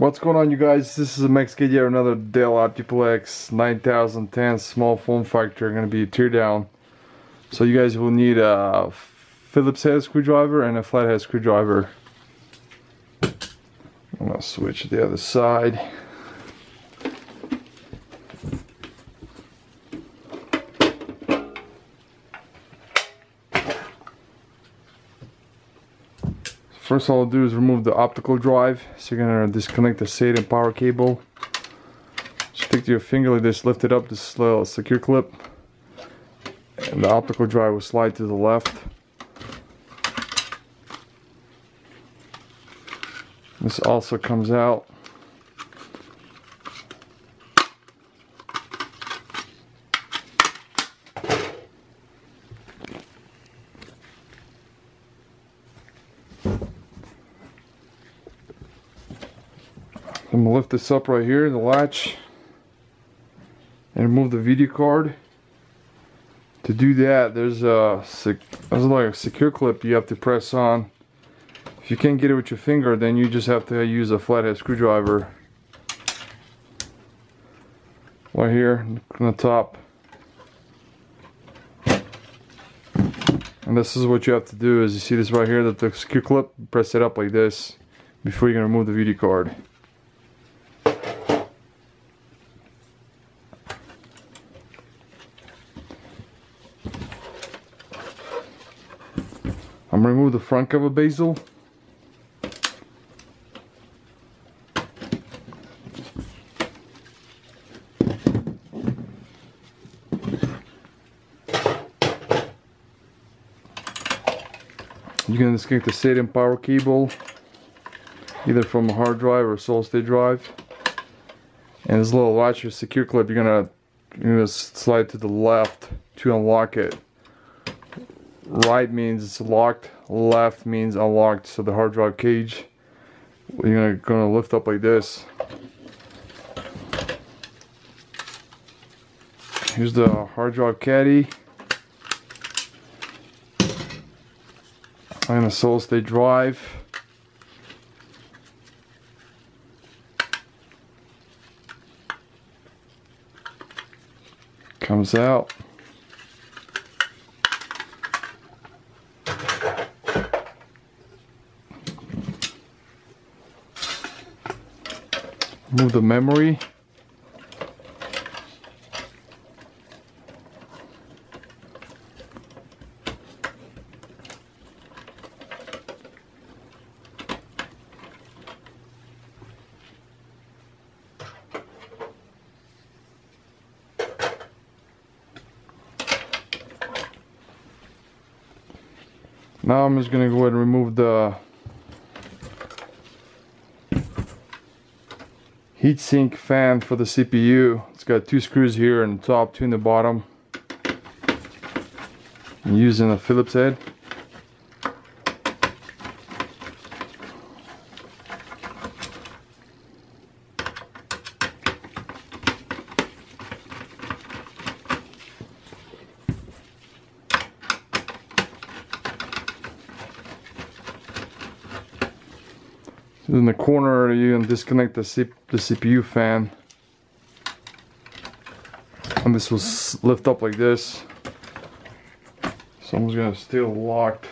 What's going on, you guys? This is a Max kid here, another Dell Optiplex 9010 small form factor. Going to be a teardown. So you guys will need a Phillips head screwdriver and a flathead screwdriver. I'm going to switch to the other side. First all I'll do is remove the optical drive. So you're going to disconnect the SATA and power cable. Stick to your finger like this, lift it up, this little secure clip. And the optical drive will slide to the left. This also comes out. I'm going to lift this up right here, the latch, and remove the video card. To do that, there's like a secure clip you have to press on. If you can't get it with your finger, then you just have to use a flathead screwdriver. Right here on the top. And this is what you have to do, is you see this right here, that the secure clip, press it up like this before you're going to remove the video card. I'm going to remove the front cover basil. You're going to disconnect the SATA and power cable, either from a hard drive or a solid state drive. And this little latch or secure clip, you're going to slide to the left to unlock it. Right means it's locked, left means unlocked. So the hard drive cage, you're gonna lift up like this. Here's the hard drive caddy and a solid state drive. Comes out. Move the memory. Now I'm just going to go ahead and remove the heatsink fan for the CPU. It's got 2 screws here in the top, 2 in the bottom. I'm using a Phillips head. In the corner, you can disconnect the CPU fan, and this will lift up like this. So I'm just gonna stay locked.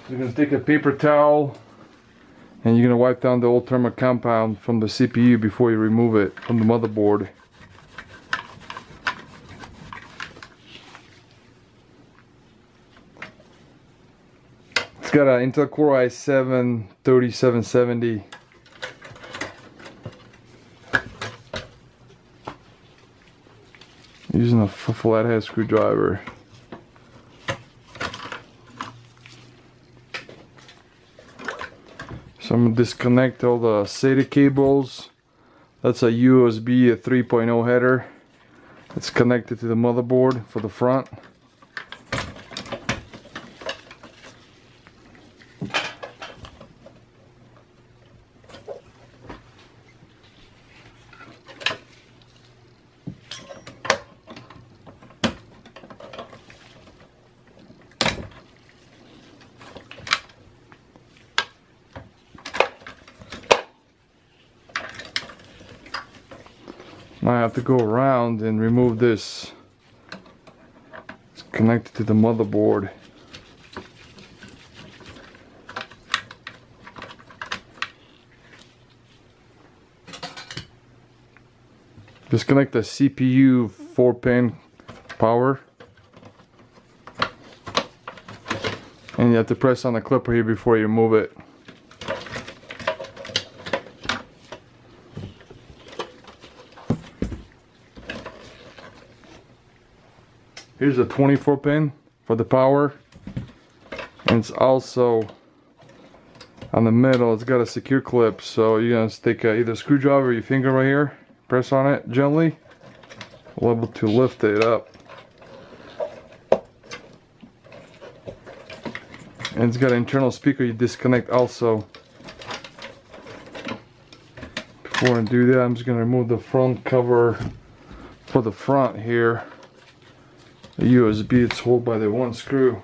You're going to take a paper towel and you're going to wipe down the old thermal compound from the CPU before you remove it from the motherboard. It's got an Intel Core i7 3770. Using a flathead screwdriver. So I'm going to disconnect all the SATA cables. That's a USB 3.0 header. It's connected to the motherboard for the front. I have to go around and remove this. It's connected to the motherboard. Disconnect the CPU 4-pin power. And you have to press on the clipper here before you move it. Here's a 24-pin for the power. And it's also on the middle, it's got a secure clip. So you're gonna stick either a screwdriver or your finger right here. Press on it gently. We're able to lift it up. And it's got an internal speaker you disconnect also. Before I do that, I'm just going to remove the front cover for the front here. The USB, it's held by the one screw.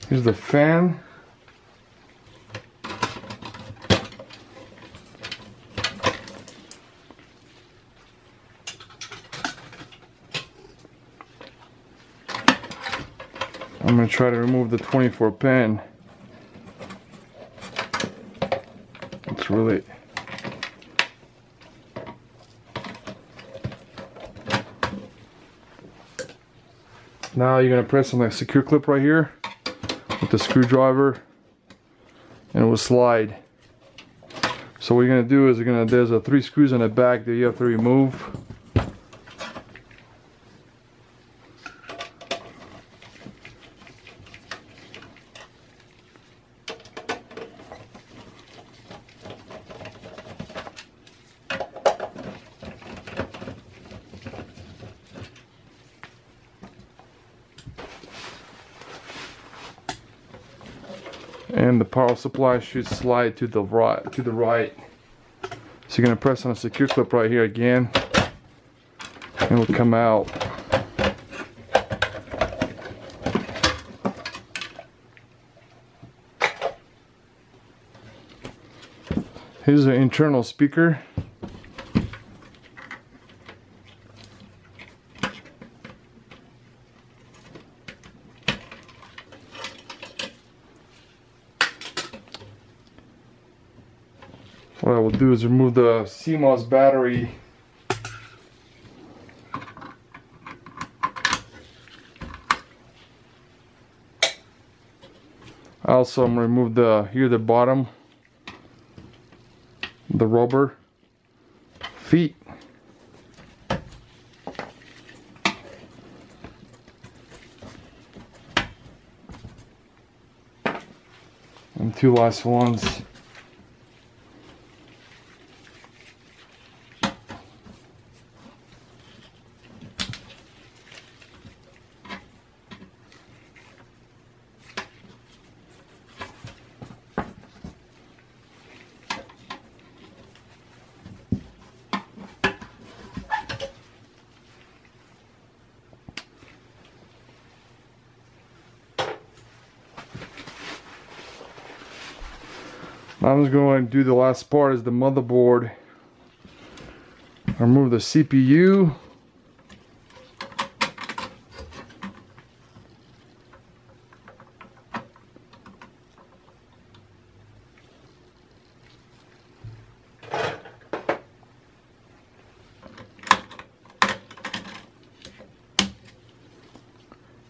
Here's the fan. I'm going to try to remove the 24 pin. It's really... Now you're going to press on the secure clip right here with the screwdriver and it will slide. So what you're going to do is there's 3 screws in the back that you have to remove. And the power supply should slide to the right. So you're gonna press on a secure clip right here again, and it will come out. Here's an internal speaker. What I will do is remove the CMOS battery. Also, I'm going to remove the bottom, the rubber feet. And 2 last ones. I'm just going to do the last part is the motherboard. Remove the CPU.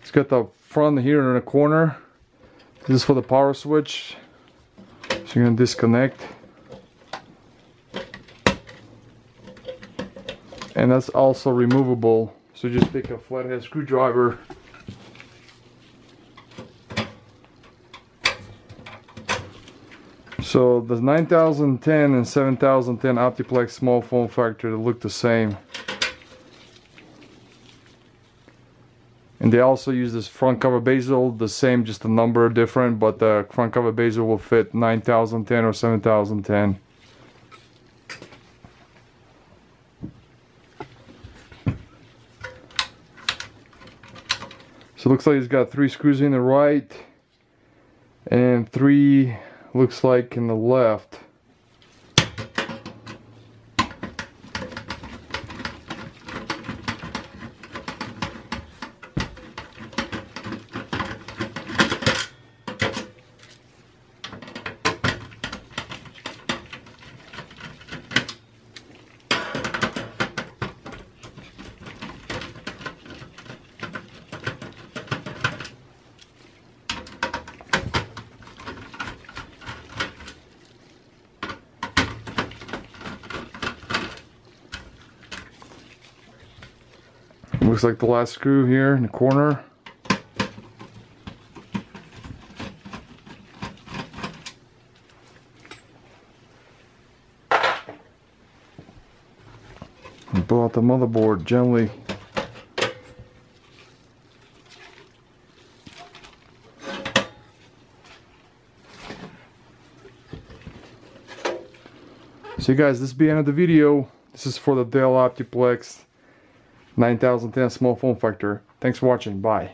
It's got the front here in the corner. This is for the power switch. So you're going to disconnect, and that's also removable, so just take a flathead screwdriver So the 9010 and 7010 Optiplex small form factor, they look the same. And they also use this front cover basil, the same, just the number different, but the front cover basil will fit 9010 or 7010. So it looks like it's got 3 screws in the right and 3 looks like in the left. Looks like the last screw here in the corner. And pull out the motherboard gently. So guys, this is the end of the video. This is for the Dell Optiplex 9010 small form factor. Thanks for watching. Bye.